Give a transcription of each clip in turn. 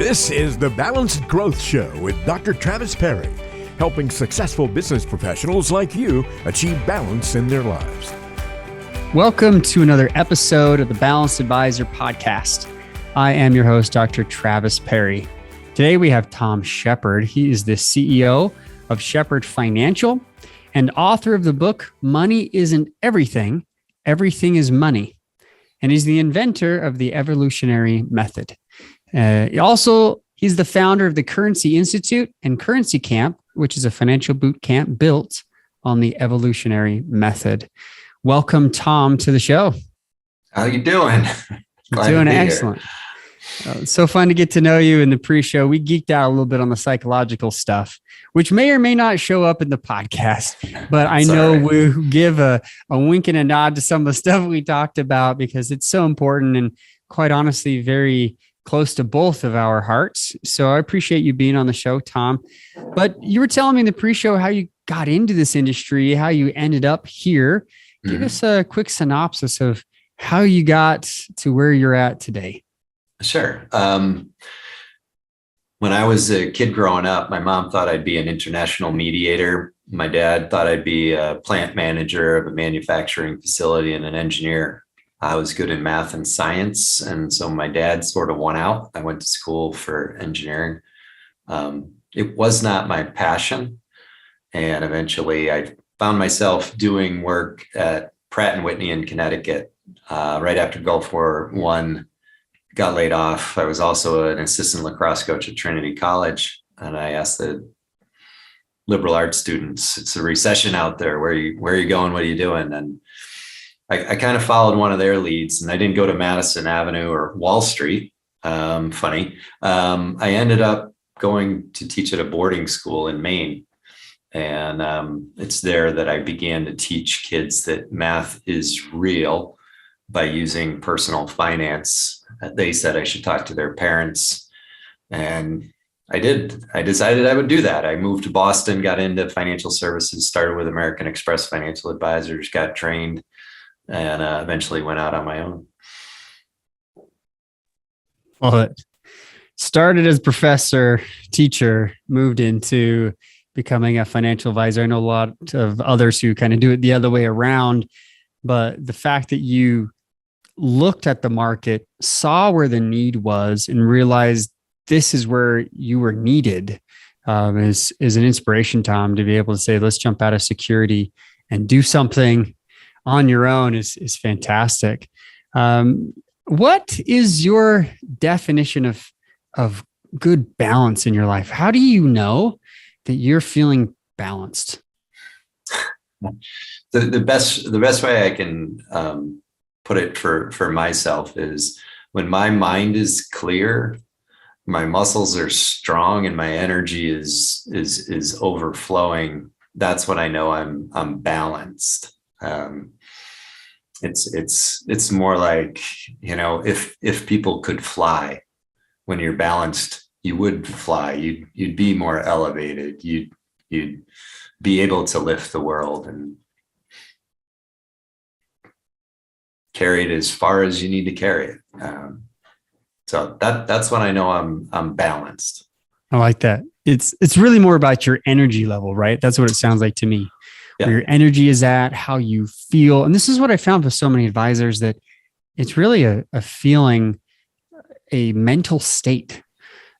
This is the Balanced Growth Show with Dr. Travis Perry, helping successful business professionals like you achieve balance in their lives. Welcome to another episode of the Balanced Advisor podcast. I am your host, Dr. Travis Perry. Today we have Tom Shepard. He is the CEO of Shepard Financial and author of the book, Money Isn't Everything, Everything is Money. And he's the inventor of the Evolutionary Method. He's the founder of the Currency Institute and Currency Camp, which is a financial boot camp built on the Evolutionary Method. Welcome, Tom, to the show. How you doing? Doing excellent. It's so fun to get to know you in the pre-show. We geeked out a little bit on the psychological stuff, which may or may not show up in the podcast, but I know we give a wink and a nod to some of the stuff we talked about because it's so important and quite honestly, very close to both of our hearts. So I appreciate you being on the show, Tom. But you were telling me in the pre-show how you got into this industry, how you ended up here. Give us a quick synopsis of how you got to where you're at today. Sure. When I was a kid growing up, my mom thought I'd be an international mediator. My dad thought I'd be a plant manager of a manufacturing facility and an engineer. I was good in math and science. And so my dad sort of won out. I went to school for engineering. It was not my passion. And eventually I found myself doing work at Pratt & Whitney in Connecticut. Right after Gulf War I, got laid off. I was also an assistant lacrosse coach at Trinity College. And I asked the liberal arts students, it's a recession out there. Where are you going? What are you doing? And I kind of followed one of their leads, and I didn't go to Madison Avenue or Wall Street. Funny. I ended up going to teach at a boarding school in Maine. And it's there that I began to teach kids that math is real by using personal finance. They said I should talk to their parents. And I did. I decided I would do that. I moved to Boston, got into financial services, started with American Express Financial Advisors, got trained, and eventually went out on my own. Well, it started as professor, teacher, moved into becoming a financial advisor. I know a lot of others who kind of do it the other way around, but the fact that you looked at the market, saw where the need was, and realized this is where you were needed is an inspiration, Tom, to be able to say, let's jump out of security and do something on your own is fantastic. What is your definition of good balance in your life? How do you know that you're feeling balanced? The best way I can put it for myself is when my mind is clear, my muscles are strong, and my energy is overflowing. That's when I know I'm balanced. It's more like, if people could fly, when you're balanced, you would fly. You'd be more elevated. You'd be able to lift the world and carry it as far as you need to carry it. So that's when I know I'm balanced. I like that. It's really more about your energy level, right? That's what it sounds like to me. Yeah. Where your energy is at, how you feel. And this is what I found with so many advisors, that it's really a feeling, a mental state.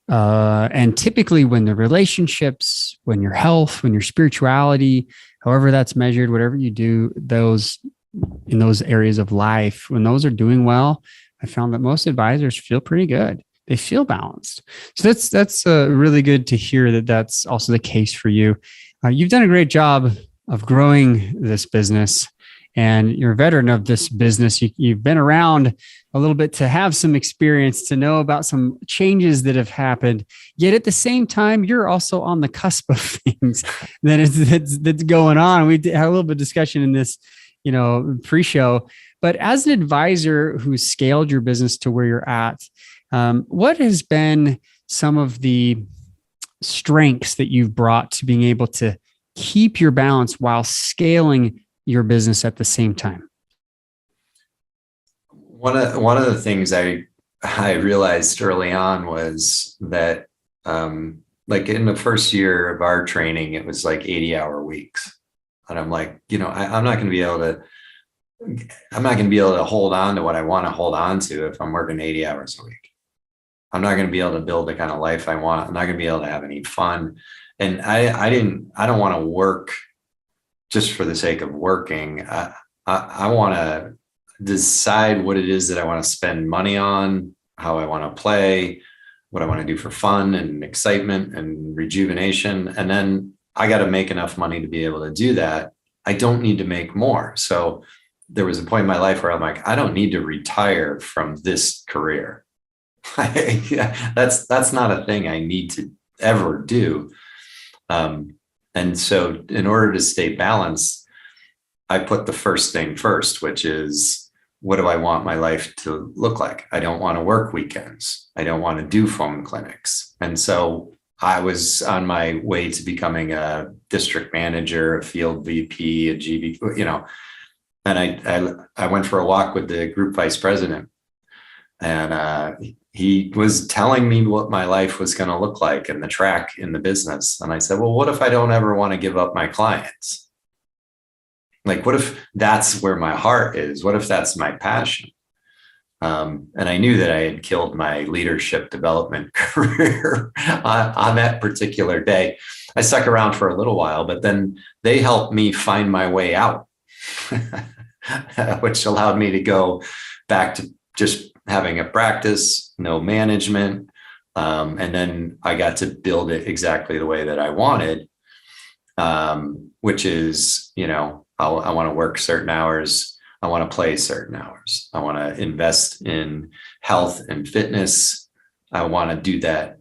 And typically when the relationships, when your health, when your spirituality, however that's measured, whatever you do, in those areas of life, when those are doing well, I found that most advisors feel pretty good. They feel balanced. So that's really good to hear that that's also the case for you. You've done a great job of growing this business, and you're a veteran of this business. You've been around a little bit to have some experience, to know about some changes that have happened. Yet at the same time, you're also on the cusp of things that's going on. We had a little bit of discussion in this, pre-show. But as an advisor who's scaled your business to where you're at, what has been some of the strengths that you've brought to being able to keep your balance while scaling your business at the same time? One of the things I I realized early on was that, like in the first year of our training, it was like 80-hour weeks. And I'm like, I'm not going to be able to, hold on to what I want to hold on to if I'm working 80 hours a week. I'm not going to be able to build the kind of life I want. I'm not going to be able to have any fun. And I don't want to work just for the sake of working. I want to decide what it is that I want to spend money on, how I want to play, what I want to do for fun and excitement and rejuvenation. And then I got to make enough money to be able to do that. I don't need to make more. So there was a point in my life where I'm like, I don't need to retire from this career. That's not a thing I need to ever do. And so in order to stay balanced, I put the first thing first, which is, what do I want my life to look like? I don't want to work weekends. I don't want to do phone clinics. And so I was on my way to becoming a district manager, a field VP, a GV, and I went for a walk with the group vice president, and he was telling me what my life was going to look like and the track in the business. And I said, well, what if I don't ever want to give up my clients? Like, what if that's where my heart is? What if that's my passion? And I knew that I had killed my leadership development career on that particular day. I stuck around for a little while, but then they helped me find my way out, which allowed me to go back to just having a practice, no management. And then I got to build it exactly the way that I wanted, which is, I want to work certain hours. I want to play certain hours. I want to invest in health and fitness. I want to do that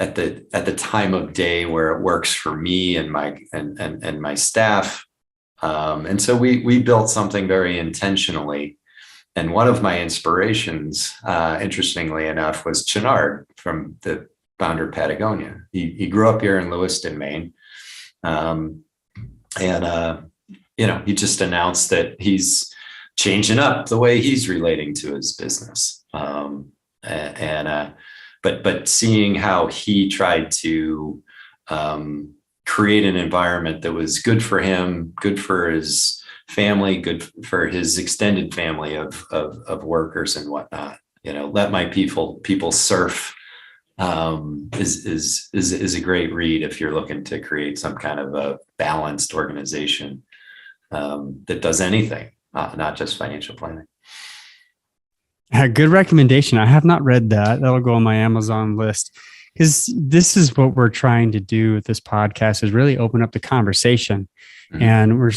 at the time of day where it works for me and my staff. And so we built something very intentionally. And one of my inspirations, interestingly enough, was Chenard, from the founder of Patagonia. He grew up here in Lewiston, Maine. He just announced that he's changing up the way he's relating to his business. But seeing how he tried to create an environment that was good for him, good for his family, good for his extended family of workers and whatnot. Let my people surf is a great read if you're looking to create some kind of a balanced organization that does anything, not just financial planning. Good recommendation. I have not read that. That'll go on my Amazon list, because this is what we're trying to do with this podcast, is really open up the conversation. Mm-hmm. And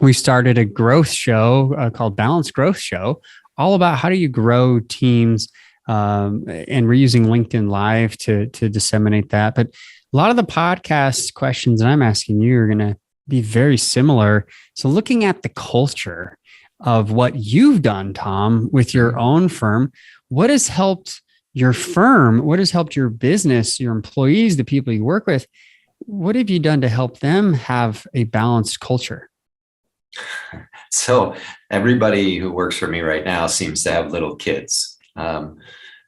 we started a growth show called Balance Growth Show, all about how do you grow teams. And we're using LinkedIn Live to disseminate that. But a lot of the podcast questions that I'm asking you are going to be very similar. So looking at the culture of what you've done, Tom, with your own firm, what has helped your firm? What has helped your business, your employees, the people you work with? What have you done to help them have a balanced culture? So everybody who works for me right now seems to have little kids. And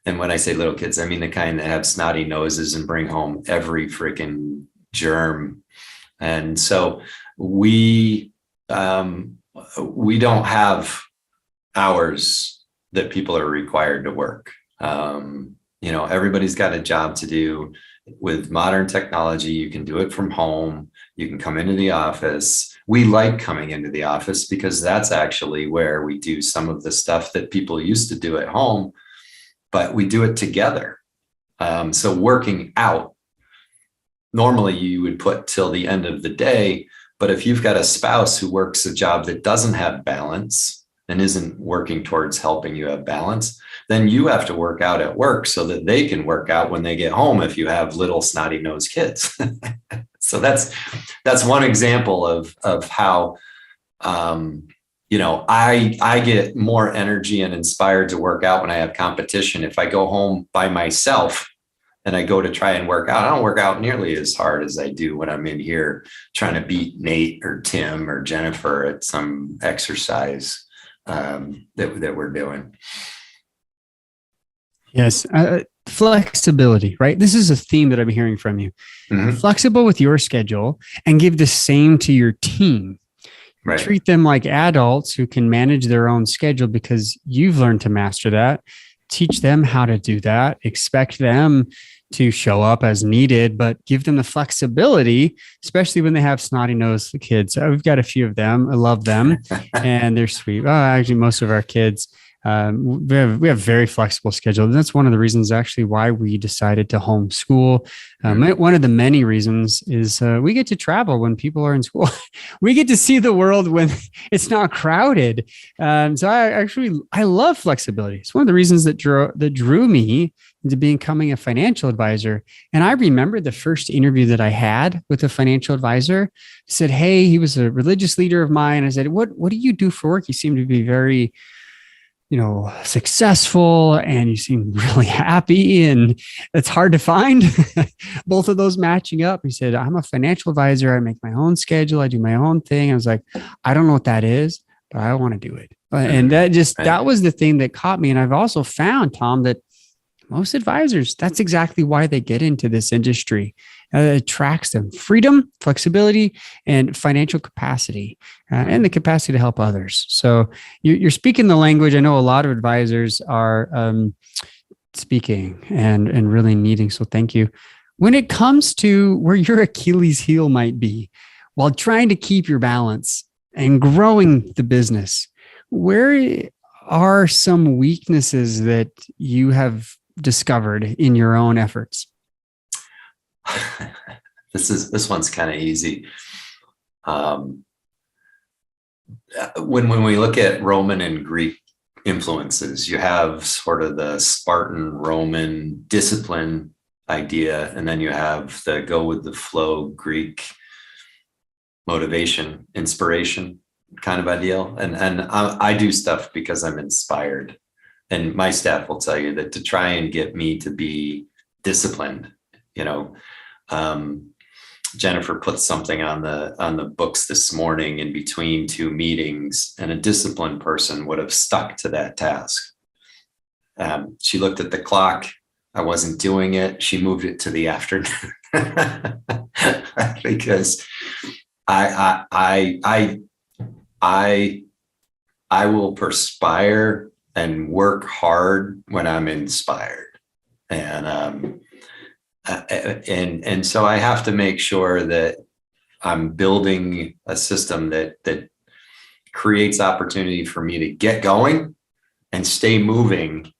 when I say little kids, I mean the kind that have snotty noses and bring home every freaking germ. And so we don't have hours that people are required to work. Everybody's got a job to do. With modern technology, you can do it from home. You can come into the office. We like coming into the office because that's actually where we do some of the stuff that people used to do at home, but we do it together. So working out, normally you would put till the end of the day, but if you've got a spouse who works a job that doesn't have balance and isn't working towards helping you have balance, then you have to work out at work so that they can work out when they get home if you have little snotty nosed kids. So that's one example of how I get more energy and inspired to work out when I have competition. If I go home by myself and I go to try and work out, I don't work out nearly as hard as I do when I'm in here trying to beat Nate or Tim or Jennifer at some exercise that we're doing. Yes. Flexibility, right? This is a theme that I'm hearing from you. Mm-hmm. Flexible with your schedule and give the same to your team. Right. Treat them like adults who can manage their own schedule because you've learned to master that. Teach them how to do that. Expect them to show up as needed, but give them the flexibility, especially when they have snotty nosed kids. We've got a few of them. I love them and they're sweet. Actually, most of our kids, we have very flexible schedule. And that's one of the reasons actually why we decided to homeschool. One of the many reasons is we get to travel when people are in school. We get to see the world when it's not crowded. So I love flexibility. It's one of the reasons that drew me into becoming a financial advisor. And I remember the first interview that I had with a financial advisor. I said, hey, he was a religious leader of mine. I said, what do you do for work? You seem to be very successful and you seem really happy, and it's hard to find both of those matching up. He said, I'm a financial advisor. I make my own schedule. I do my own thing. I was like, I don't know what that is, but I want to do it. And that was the thing that caught me. And I've also found, Tom, that most advisors, that's exactly why they get into this industry. It attracts them freedom, flexibility, and financial capacity, and the capacity to help others. So you're speaking the language. I know a lot of advisors are speaking and really needing. So thank you. When it comes to where your Achilles heel might be while trying to keep your balance and growing the business, where are some weaknesses that you have discovered in your own efforts? This one's kind of easy. When we look at Roman and Greek influences, you have sort of the Spartan Roman discipline idea, and then you have the go with the flow Greek motivation, inspiration kind of ideal. And I do stuff because I'm inspired. And my staff will tell you that to try and get me to be disciplined, Jennifer put something on the books this morning in between two meetings, and a disciplined person would have stuck to that task. She looked at the clock. I wasn't doing it. She moved it to the afternoon because I will perspire and work hard when I'm inspired. And so I have to make sure that I'm building a system that creates opportunity for me to get going and stay moving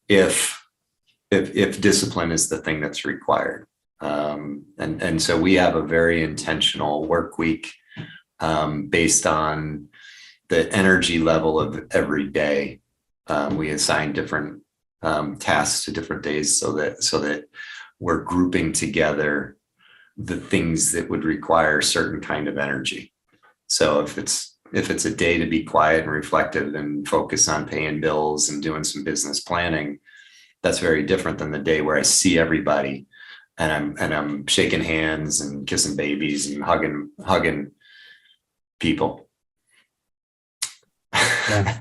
if discipline is the thing that's required. And so we have a very intentional work week based on the energy level of every day. We assign different tasks to different days so that we're grouping together the things that would require a certain kind of energy. So if it's a day to be quiet and reflective and focus on paying bills and doing some business planning, that's very different than the day where I see everybody and I'm shaking hands and kissing babies and hugging people. Yeah.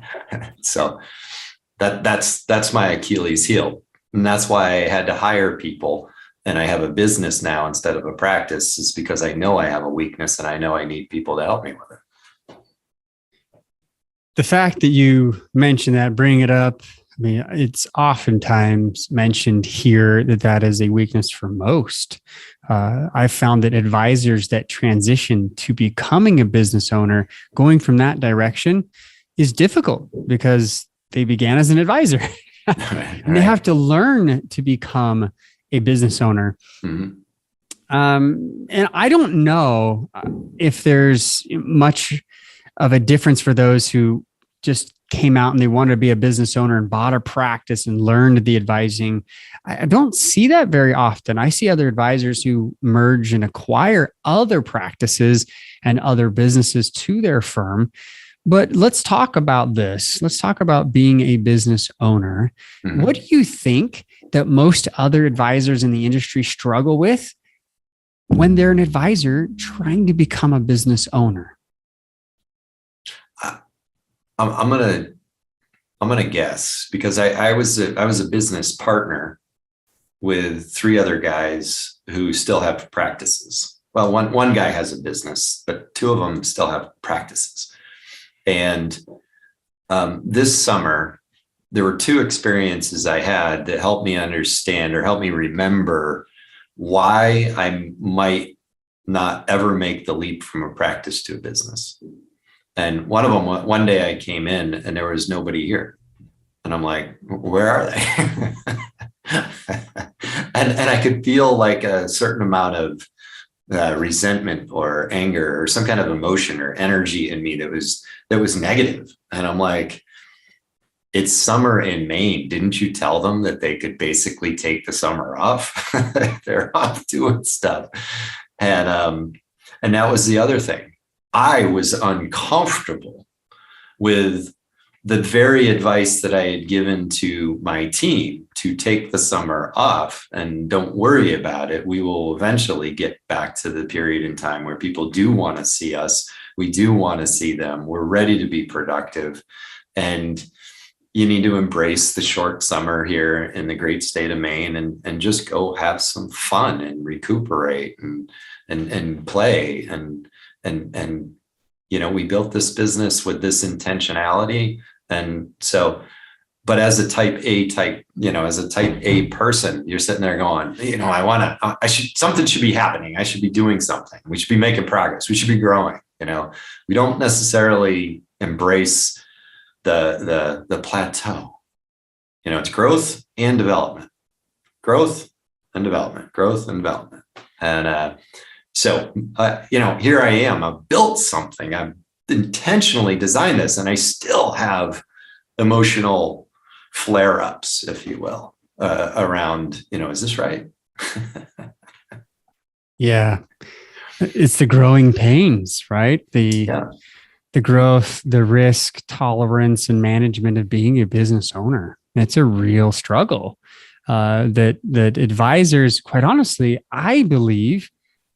So that's my Achilles heel. And that's why I had to hire people, and I have a business now instead of a practice, is because I know I have a weakness and I know I need people to help me with it. The fact that you mentioned that, bring it up, I mean, it's oftentimes mentioned here that is a weakness for most. I've found that advisors that transition to becoming a business owner, going from that direction, is difficult because they began as an advisor. And they have to learn to become a business owner. Mm-hmm. And I don't know if there's much of a difference for those who just came out and they wanted to be a business owner and bought a practice and learned the advising. I don't see that very often. I see other advisors who merge and acquire other practices and other businesses to their firm. But let's talk about this. Let's talk about being a business owner. Mm-hmm. What do you think that most other advisors in the industry struggle with when they're an advisor trying to become a business owner? I'm I'm going to guess, because I was a business partner with 3 other guys who still have practices. Well, one guy has a business, but 2 of them still have practices. And this summer, there were 2 experiences I had that helped me understand or helped me remember why I might not ever make the leap from a practice to a business. And one of them, one day I came in and there was nobody here. And I'm like, where are they? and I could feel like a certain amount of resentment or anger or some kind of emotion or energy in me that was negative. And I'm like, it's summer in Maine. Didn't you tell them that they could basically take the summer off? They're off doing stuff. And that was the other thing. I was uncomfortable with the very advice that I had given to my team to take the summer off and don't worry about it. We will eventually get back to the period in time where people do want to see us. We do want to see them. We're ready to be productive. And you need to embrace the short summer here in the great state of Maine and just go have some fun and recuperate and play. And we built this business with this intentionality. And so, but as a type A person, you're sitting there going, something should be happening. I should be doing something. We should be making progress. We should be growing. We don't necessarily embrace the plateau. It's growth and development, growth and development, growth and development. And so here I am. I've built something. I've intentionally designed this, and I still have emotional flare-ups, if you will, around, is this right? Yeah. It's the growing pains, right? The growth, the risk tolerance and management of being a business owner. It's a real struggle that advisors, quite honestly, I believe,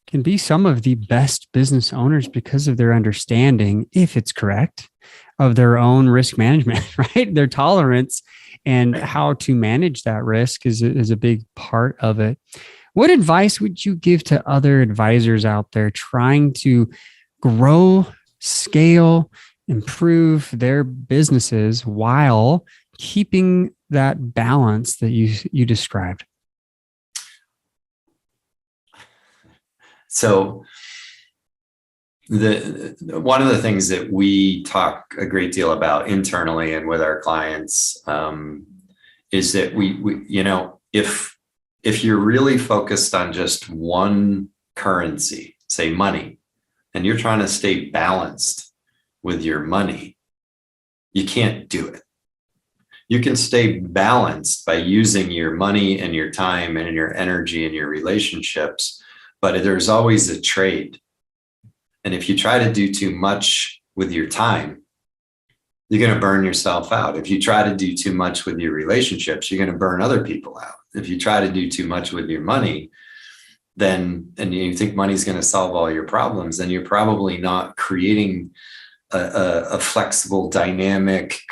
can be some of the best business owners because of their understanding, if it's correct, of their own risk management, right? Their tolerance and how to manage that risk is a big part of it. What advice would you give to other advisors out there trying to grow, scale, improve their businesses while keeping that balance that you described? So one of the things that we talk a great deal about internally and with our clients is that we if you're really focused on just one currency, say money, and you're trying to stay balanced with your money, you can't do it. You can stay balanced by using your money and your time and your energy and your relationships, but there's always a trade. And if you try to do too much with your time, you're going to burn yourself out. If you try to do too much with your relationships, you're going to burn other people out. If you try to do too much with your money, and you think money's going to solve all your problems, then you're probably not creating a flexible, dynamic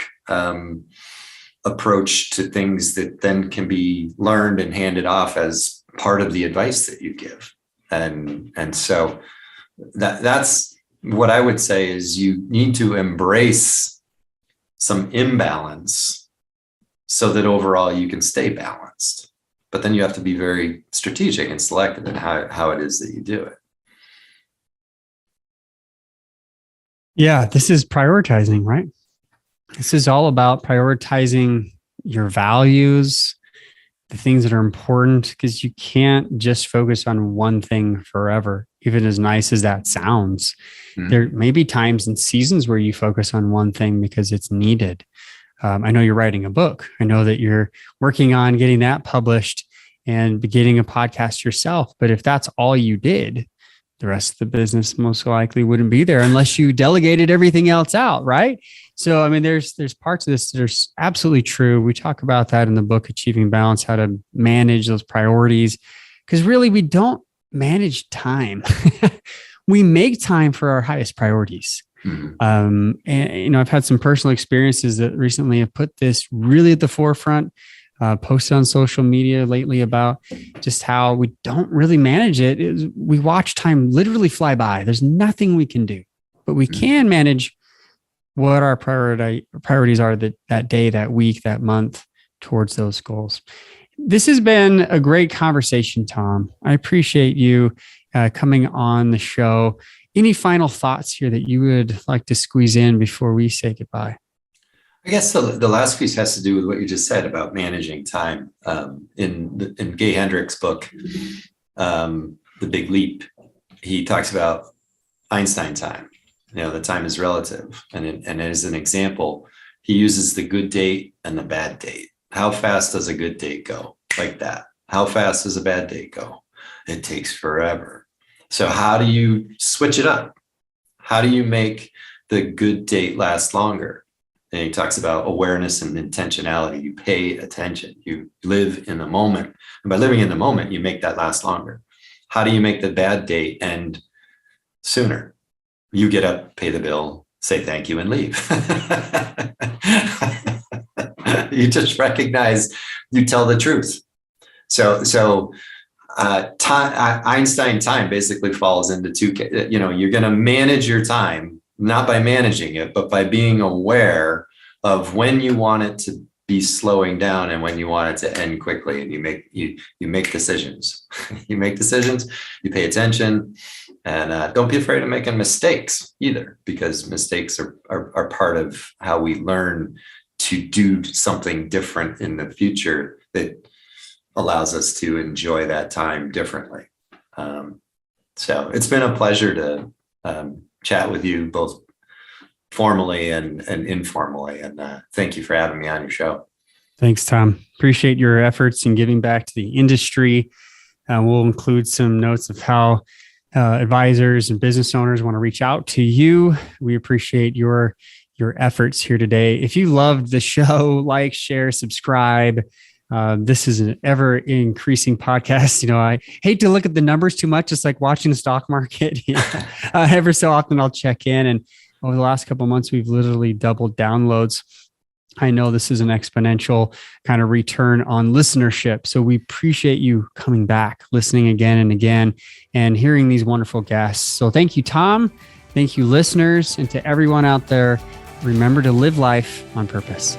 approach to things that then can be learned and handed off as part of the advice that you give. And so that's what I would say is you need to embrace some imbalance so that overall you can stay balanced. But then you have to be very strategic and selective in how it is that you do it. Yeah, this is prioritizing, right? This is all about prioritizing your values, the things that are important, because you can't just focus on one thing forever, even as nice as that sounds. Mm-hmm. There may be times and seasons where you focus on one thing because it's needed. I know you're writing a book. I know that you're working on getting that published and beginning a podcast yourself. But if that's all you did, the rest of the business most likely wouldn't be there unless you delegated everything else out, right? So, I mean, there's parts of this that are absolutely true. We talk about that in the book, Achieving Balance, how to manage those priorities, because really we don't manage time. We make time for our highest priorities. And I've had some personal experiences that recently have put this really at the forefront. Posted on social media lately about just how we don't really manage it. We watch time literally fly by. There's nothing we can do, but we can manage what our priorities are that day, that week, that month towards those goals. This has been a great conversation, Tom. I appreciate you coming on the show. Any final thoughts here that you would like to squeeze in before we say goodbye? I guess the last piece has to do with what you just said about managing time. In Gay Hendricks' book, The Big Leap, he talks about Einstein time. The time is relative. And as an example, he uses the good date and the bad date. How fast does a good date go? Like that. How fast does a bad date go? It takes forever. So how do you switch it up? How do you make the good date last longer? And he talks about awareness and intentionality. You pay attention. You live in the moment. And by living in the moment, you make that last longer. How do you make the bad date end sooner? You get up, pay the bill, say thank you, and leave. You just recognize, you tell the truth. So Einstein time basically falls into two. You're going to manage your time, not by managing it, but by being aware of when you want it to be slowing down and when you want it to end quickly. And you make decisions. You make decisions. You pay attention, and don't be afraid of making mistakes either, because mistakes are part of how we learn to do something different in the future that allows us to enjoy that time differently. So it's been a pleasure to chat with you both formally and informally. And thank you for having me on your show. Thanks, Tom. Appreciate your efforts in giving back to the industry. We'll include some notes of how advisors and business owners want to reach out to you. We appreciate your efforts here today. If you loved the show, like, share, subscribe. This is an ever increasing podcast. I hate to look at the numbers too much. It's like watching the stock market. Ever so often I'll check in, and over the last couple of months, we've literally doubled downloads. I know this is an exponential kind of return on listenership. So we appreciate you coming back, listening again and again, and hearing these wonderful guests. So thank you, Tom. Thank you, listeners. And to everyone out there, remember to live life on purpose.